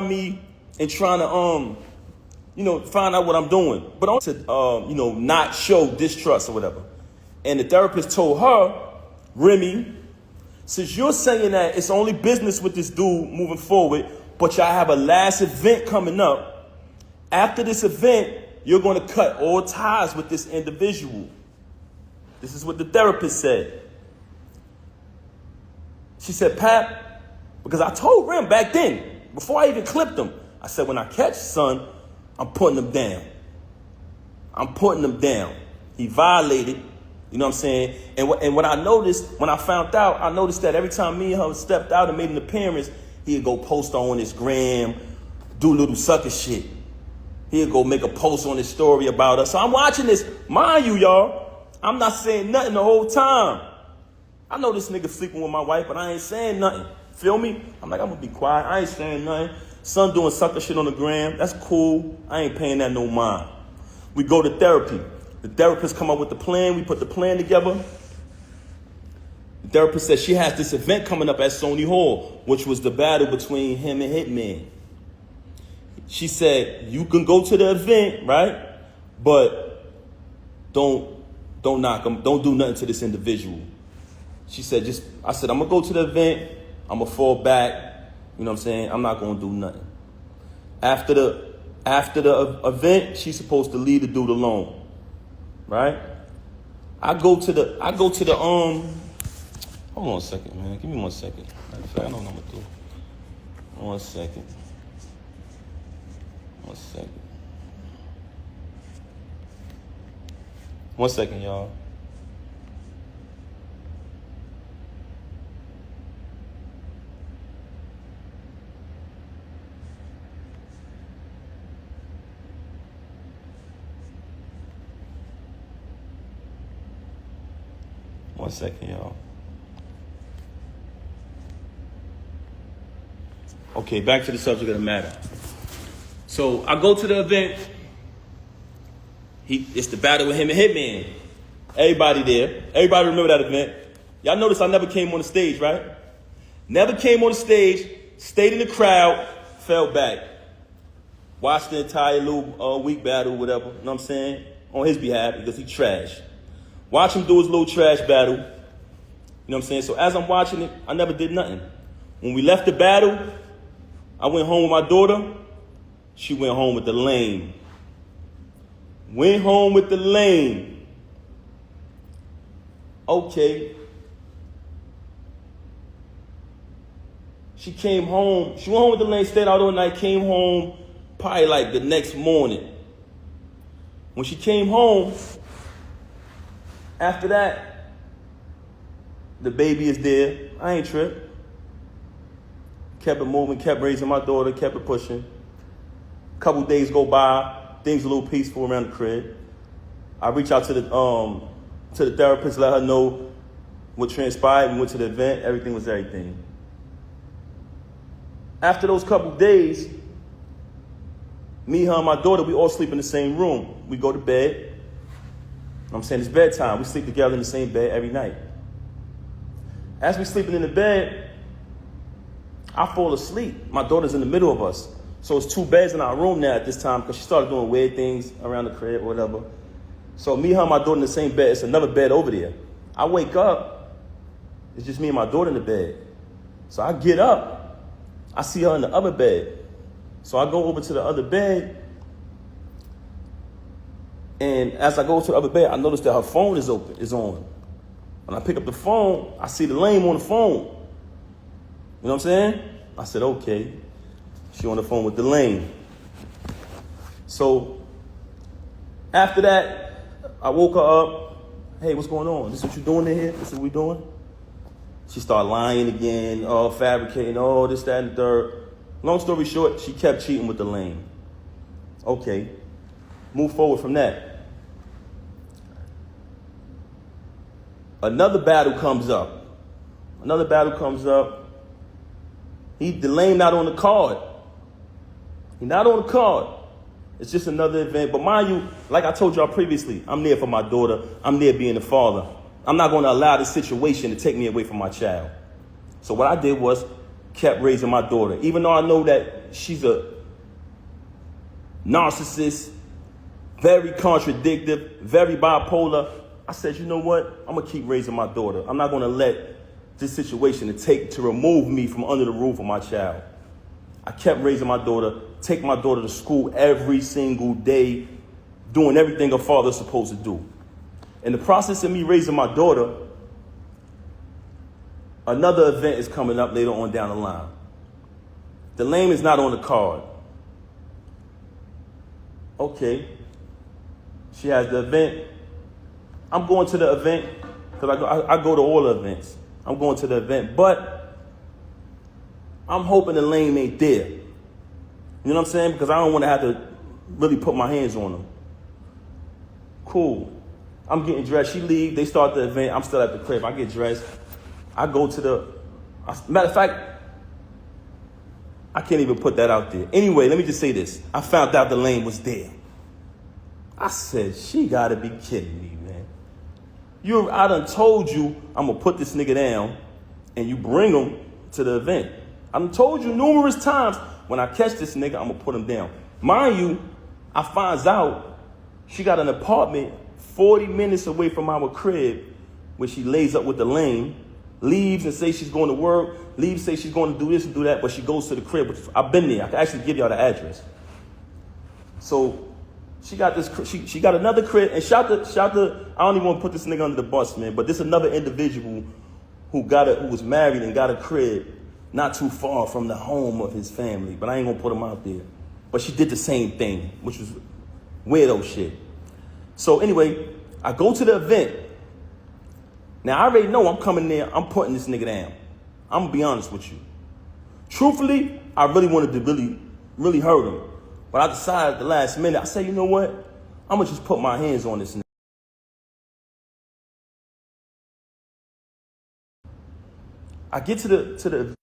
me and trying to, find out what I'm doing. But on to, not show distrust or whatever. And the therapist told her, Remy, since you're saying that it's only business with this dude moving forward, but y'all have a last event coming up, after this event, you're going to cut all ties with this individual. This is what the therapist said. She said, Pap, because I told Rim back then, before I even clipped him, I said, when I catch son, I'm putting him down. I'm putting him down. He violated, you know what I'm saying? And what I noticed, when I found out, I noticed that every time me and her stepped out and made an appearance, he'd go post on his gram, do little sucker shit. He'd go make a post on his story about us. So I'm watching this. Mind you, y'all, I'm not saying nothing the whole time. I know this nigga sleeping with my wife, but I ain't saying nothing. Feel me? I'm like, I'm gonna be quiet. I ain't saying nothing. Son doing sucker shit on the gram. That's cool. I ain't paying that no mind. We go to therapy. The therapist come up with the plan. We put the plan together. The therapist said she has this event coming up at Sony Hall, which was the battle between him and Hitman. She said, you can go to the event, right? But don't knock him. Don't do nothing to this individual. She said, I said, I'm going to go to the event. I'm going to fall back. You know what I'm saying? I'm not going to do nothing. After the event, she's supposed to leave the dude alone. Right? I go to the, hold on a second, man. Give me 1 second. Matter of fact, I know what I'm going to do. 1 second. 1 second. 1 second, y'all. One second, y'all. Okay, back to the subject of the matter. So I go to the event. It's the battle with him and Hitman. Everybody there. Everybody remember that event. Y'all notice I never came on the stage, right? Never came on the stage, stayed in the crowd, fell back. Watched the entire little week battle, whatever, you know what I'm saying? On his behalf, because he trash. Watch him do his little trash battle. You know what I'm saying? So as I'm watching it, I never did nothing. When we left the battle, I went home with my daughter. She went home with the lame. Went home with the lame. Okay. She came home. She went home with the lane, stayed out all night, came home probably like the next morning. When she came home, after that, the baby is there. I ain't tripped. Kept it moving, kept raising my daughter, kept it pushing. A couple days go by, things a little peaceful around the crib. I reach out to the therapist, let her know what transpired. We went to the event, everything was everything. After those couple days, me, her, and my daughter, we all sleep in the same room. We go to bed. You know what I'm saying? It's bedtime. We sleep together in the same bed every night. As we sleeping in the bed, I fall asleep. My daughter's in the middle of us. So it's 2 beds in our room now at this time because she started doing weird things around the crib or whatever. So me, her, and my daughter in the same bed. It's another bed over there. I wake up. It's just me and my daughter in the bed. So I get up. I see her in the other bed. So I go over to the other bed. And as I go to the other bed, I notice that her phone is on. When I pick up the phone, I see the lame on the phone. You know what I'm saying? I said, okay. She on the phone with the lame. So after that, I woke her up. Hey, what's going on? This what you doing in here? This is what we doing? She started lying again, fabricating, this, that, and the third. Long story short, she kept cheating with the lame. Okay. Move forward from that. Another battle comes up. The lame not on the card. He not on the card. It's just another event. But mind you, like I told y'all previously, I'm there for my daughter. I'm there being the father. I'm not going to allow this situation to take me away from my child. So what I did was kept raising my daughter. Even though I know that she's a narcissist, very contradictory, very bipolar. I said, you know what? I'm going to keep raising my daughter. I'm not going to let this situation to remove me from under the roof of my child. I kept raising my daughter, take my daughter to school every single day, doing everything a father's supposed to do. In the process of me raising my daughter, another event is coming up later on down the line. The lane is not on the card. Okay. She has the event. I'm going to the event because I go to all the events. I'm going to the event, but I'm hoping the lane ain't there. You know what I'm saying? Because I don't want to have to really put my hands on them. Cool. I'm getting dressed. She leaves. They start the event. I'm still at the crib. I get dressed. I go to matter of fact, I can't even put that out there. Anyway, let me just say this. I found out the lane was there. I said, she gotta be kidding me, man. I done told you I'm gonna put this nigga down and you bring him to the event. I done told you numerous times, when I catch this nigga, I'm gonna put him down. Mind you, I finds out she got an apartment 40 minutes away from our crib where she lays up with the lane, leaves and says she's going to work, leaves, say she's going to do this and do that, but she goes to the crib. I've been there. I can actually give y'all the address. So she got this. She got another crib, and shout to. I don't even want to put this nigga under the bus, man. But this another individual who was married and got a crib not too far from the home of his family. But I ain't gonna put him out there. But she did the same thing, which was weirdo shit. So anyway, I go to the event. Now I already know I'm coming there. I'm putting this nigga down. I'm gonna be honest with you. Truthfully, I really wanted to really hurt him. But I decided at the last minute, I said, you know what? I'm going to just put my hands on this nigga. I get to the